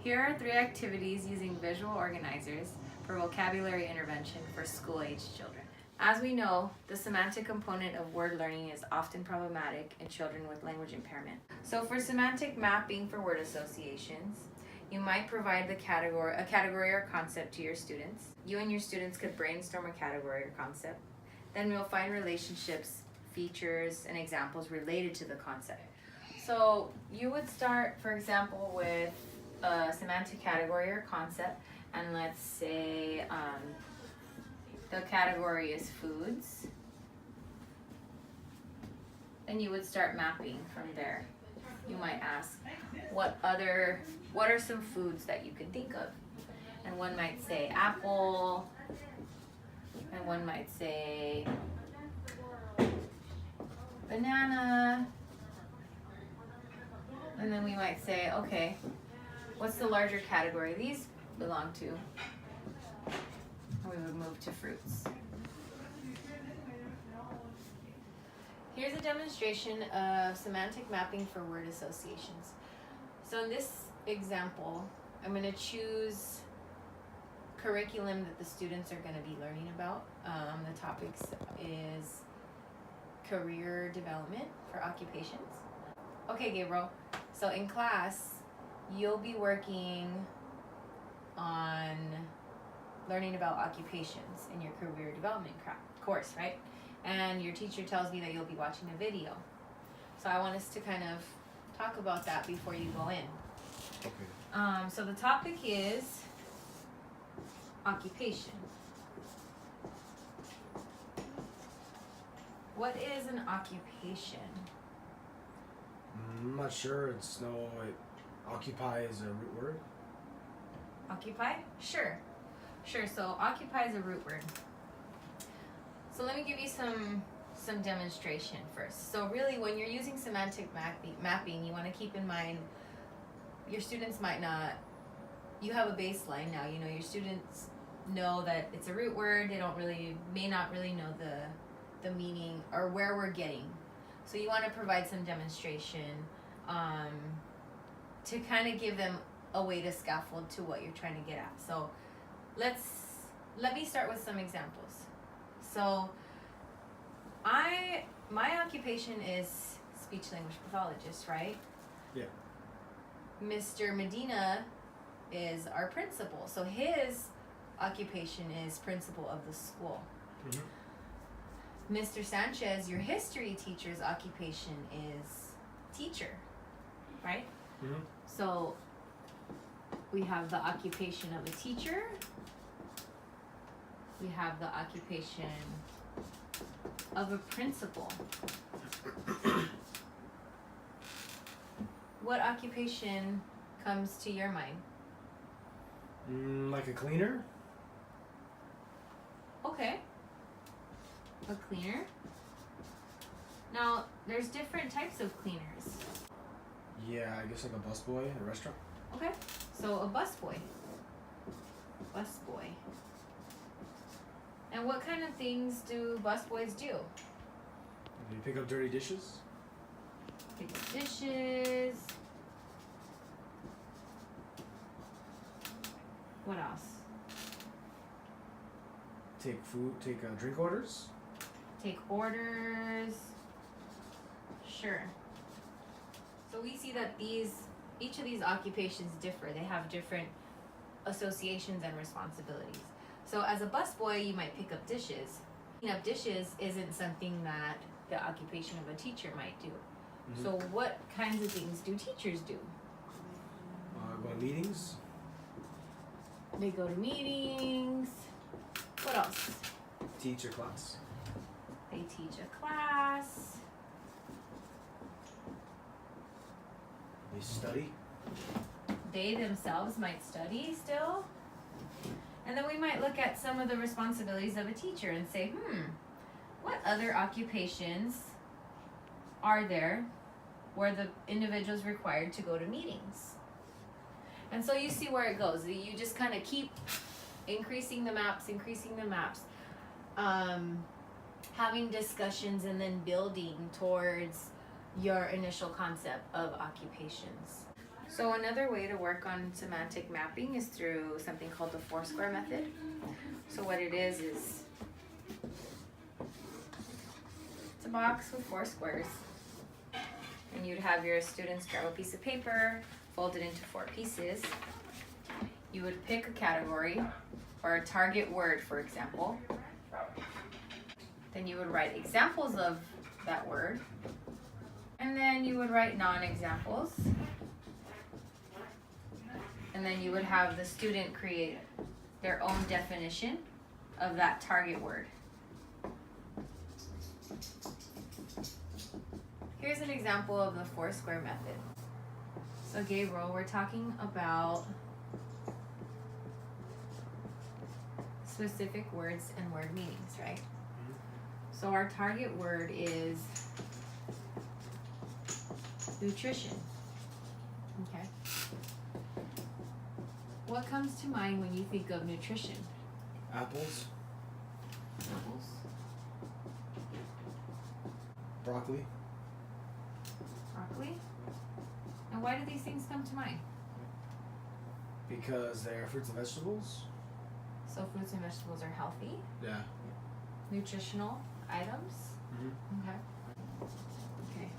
Here are 3 activities using visual organizers for vocabulary intervention for school-aged children. As we know, the semantic component of word learning is often problematic in children with language impairment. So for semantic mapping for word associations, you might provide a category or concept to your students. You and your students could brainstorm a category or concept. Then we'll find relationships, features, and examples related to the concept. So you would start, for example, with a semantic category or concept, and let's say the category is foods. Then you would start mapping from there. You might ask, what are some foods that you can think of? And one might say apple, and one might say banana, and then we might say, okay, what's the larger category these belong to? We would move to fruits. Here's a demonstration of semantic mapping for word associations. So in this example, I'm going to choose curriculum that the students are going to be learning about. The topics is career development for occupations. Okay, Gabriel, so in class, you'll be working on learning about occupations in your career development course, right? And your teacher tells me that you'll be watching a video. So I want us to kind of talk about that before you go in. Okay. So the topic is occupation. What is an occupation? I'm not sure. Occupy is a root word. Occupy? Sure. So occupy is a root word. So let me give you some demonstration first. So really, when you're using semantic mapping, you want to keep in mind your students might not. You have a baseline now. You know your students know that it's a root word. They may not really know the meaning or where we're getting. So you want to provide some demonstration to kind of give them a way to scaffold to what you're trying to get at. So let me start with some examples. So my occupation is speech language pathologist, right? Yeah. Mr. Medina is our principal. So his occupation is principal of the school. Mm-hmm. Mr. Sanchez, your history teacher's occupation is teacher, right? Mm-hmm. So we have the occupation of a teacher. We have the occupation of a principal. What occupation comes to your mind? Like a cleaner? Okay. A cleaner. Now, there's different types of cleaners. Yeah, I guess like a busboy at a restaurant. Okay, so a busboy. Busboy. And what kind of things do busboys do? Do you pick up dirty dishes? Pick up dishes. What else? Take drink orders? Take orders. Sure. So we see that each of these occupations differ. They have different associations and responsibilities. So as a busboy, you might pick up dishes. Picking up dishes isn't something that the occupation of a teacher might do. Mm-hmm. So what kinds of things do teachers do? Go to meetings? They go to meetings. What else? Teach a class? They teach a class. They study? They themselves might study still. And then we might look at some of the responsibilities of a teacher and say, what other occupations are there where the individual is required to go to meetings? And so you see where it goes. You just kind of keep increasing the maps, having discussions and then building towards your initial concept of occupations. So another way to work on semantic mapping is through something called the four-square method. So what it is it's a box with 4 squares. And you'd have your students grab a piece of paper, fold it into 4 pieces. You would pick a category or a target word, for example. Then you would write examples of that word. And then you would write non-examples. And then you would have the student create their own definition of that target word. Here's an example of the 4-square method. So Gabriel, we're talking about specific words and word meanings, right? So our target word is nutrition. Okay. What comes to mind when you think of nutrition? Apples, Apples. broccoli, Broccoli. And why do these things come to mind? because they're fruits and vegetables. So fruits and vegetables are healthy, Yeah. nutritional items. Mm-hmm. Okay. Okay.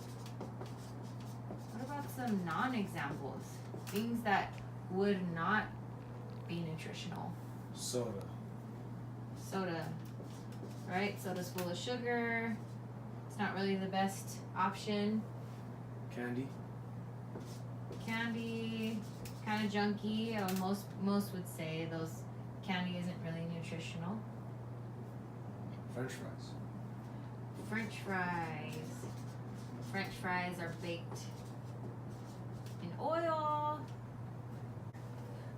What about some non-examples? Things that would not be nutritional. Soda, Soda. Right? Soda's full of sugar. It's not really the best option. candy, Candy, kind of junky. Most would say those candy isn't really nutritional. French fries, French fries. French fries are baked in oil.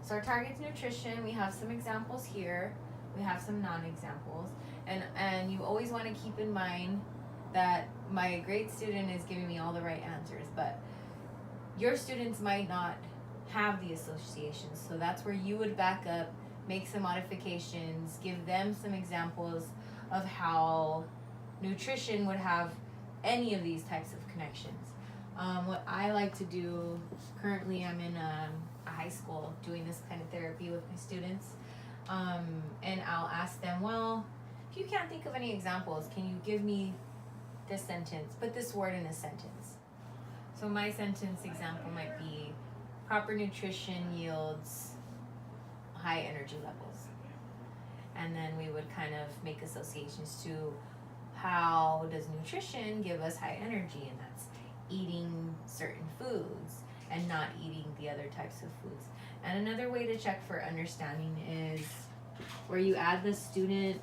So our target's nutrition. We have some examples here. We have some non-examples. And you always want to keep in mind that my grade student is giving me all the right answers, but your students might not have the associations. So that's where you would back up, make some modifications, give them some examples of how nutrition would have any of these types of connections. What I like to do, currently I'm in a high school doing this kind of therapy with my students, and I'll ask them, well, if you can't think of any examples, can you give me this sentence, put this word in a sentence. So my sentence example might be, proper nutrition yields high energy levels. And then we would kind of make associations to how does nutrition give us high energy, and that's eating certain foods and not eating the other types of foods. And another way to check for understanding is where you add the student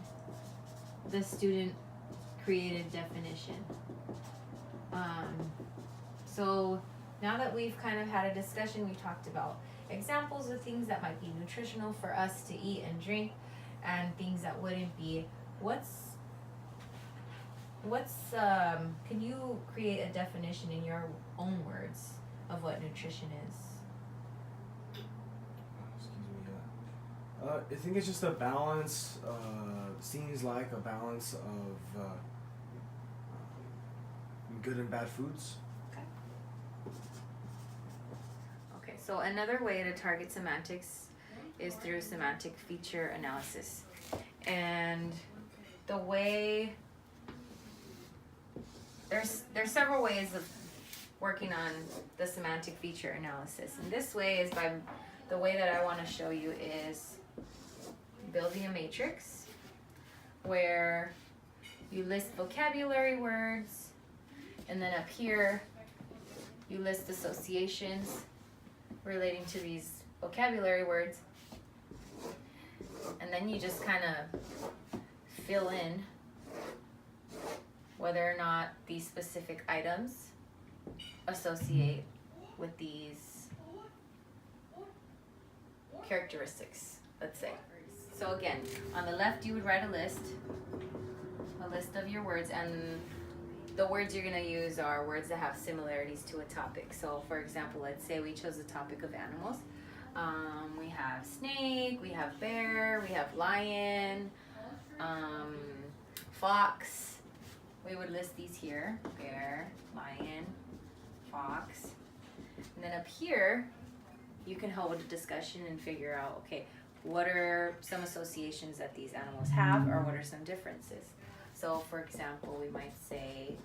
created definition. So now that we've kind of had a discussion, we talked about examples of things that might be nutritional for us to eat and drink, and things that wouldn't be. Can you create a definition in your own words of what nutrition is? Excuse me. I think it's just a balance. Seems like a balance of good and bad foods. Okay, so another way to target semantics is through semantic feature analysis. And the way, there's several ways of working on the semantic feature analysis. And this way is by, the way that I want to show you is building a matrix where you list vocabulary words, and then up here you list associations relating to these vocabulary words, and then you just kind of fill in whether or not these specific items associate with these characteristics, let's say. So again, on the left you would write a list of your words, and the words you're going to use are words that have similarities to a topic. So for example, let's say we chose the topic of animals. We have snake, we have bear, we have lion, fox. We would list these here: bear, lion, fox. And then up here you can hold a discussion and figure out, okay, what are some associations that these animals have, or what are some differences? So, for example, we might say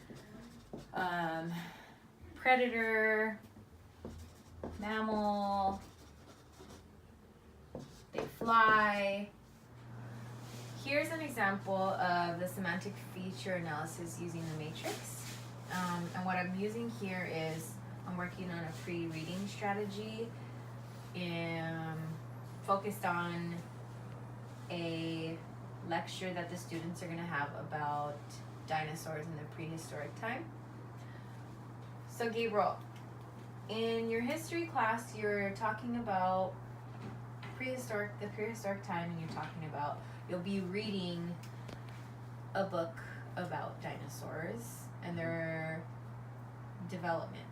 predator, mammal, they fly. Here's an example of the semantic feature analysis using the matrix. And what I'm using here is I'm working on a pre-reading strategy focused on a lecture that the students are going to have about dinosaurs in the prehistoric time. So Gabriel, in your history class, you're talking about the prehistoric time, and you're talking about, you'll be reading a book about dinosaurs and their development.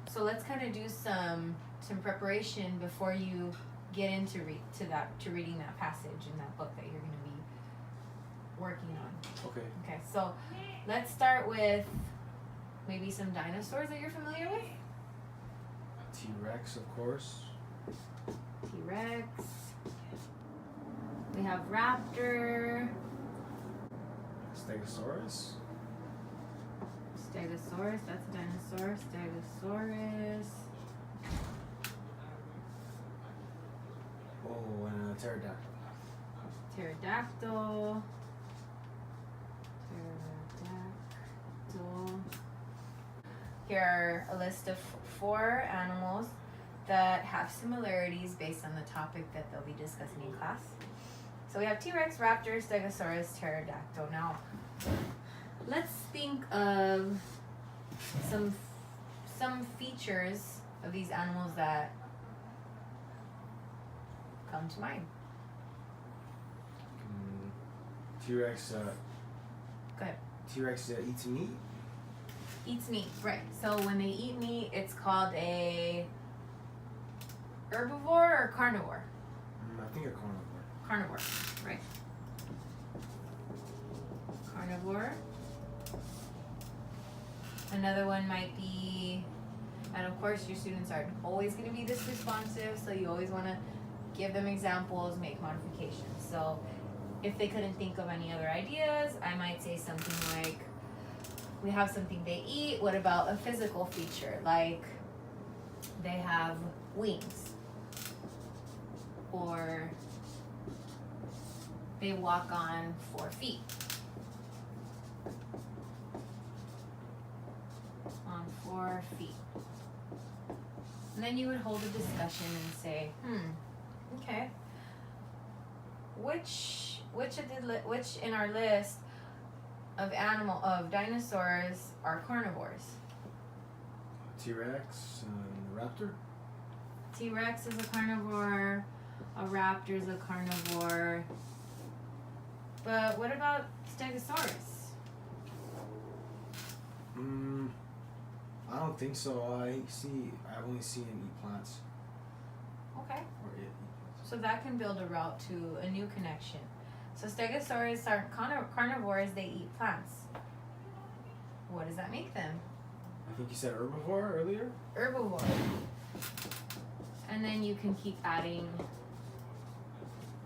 So let's kind of do some preparation before you get into reading that passage in that book that you're going to be working on. Okay. Okay, so let's start with maybe some dinosaurs that you're familiar with. T-Rex, of course. T-Rex. We have raptor. Stegosaurus. Stegosaurus, that's a dinosaur. Stegosaurus. Oh, and a pterodactyl. Pterodactyl. Here are a list of 4 animals that have similarities based on the topic that they'll be discussing in class. So we have T-Rex, raptor, stegosaurus, pterodactyl. Now, let's think of some features of these animals that come to mind. T-Rex. Go ahead. T-Rex eats meat. Eats meat, right. So when they eat meat, it's called a herbivore or carnivore? I think a carnivore. Carnivore, right. Carnivore. Another one might be, and of course your students aren't always going to be this responsive, so you always want to give them examples, make modifications. So if they couldn't think of any other ideas, I might say something like, we have something they eat. What about a physical feature? Like they have wings, or they walk on 4 feet. On 4 feet. And then you would hold a discussion and say, okay, which in our list of dinosaurs are carnivores? T-Rex and the raptor. T-Rex is a carnivore. A raptor is a carnivore. But what about Stegosaurus? I don't think so. I've only seen him eat plants. Okay. Or it eat plants. So that can build a route to a new connection. So Stegosaurus aren't carnivores, they eat plants. What does that make them? I think you said herbivore earlier? Herbivore. And then you can keep adding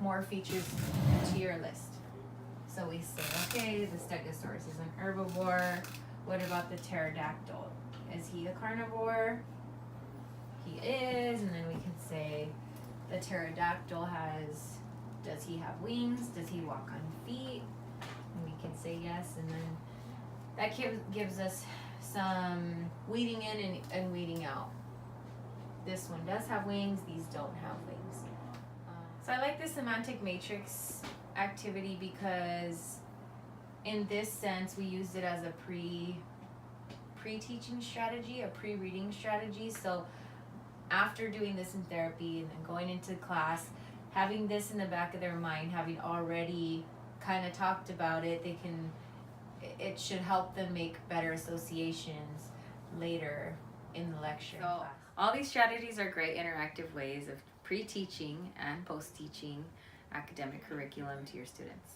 more features to your list. So we say, okay, the Stegosaurus is an herbivore. What about the pterodactyl? Is he a carnivore? He is. And then we can say the pterodactyl does he have wings? Does he walk on feet? And we can say yes. And then that gives us some weeding in and weeding out. This one does have wings. These don't have wings. So I like the semantic matrix activity because in this sense we used it as a pre-teaching strategy, a pre-reading strategy. So after doing this in therapy and then going into class, having this in the back of their mind, having already kind of talked about it, it should help them make better associations later in the lecture. So all these strategies are great interactive ways of pre-teaching and post-teaching academic curriculum to your students.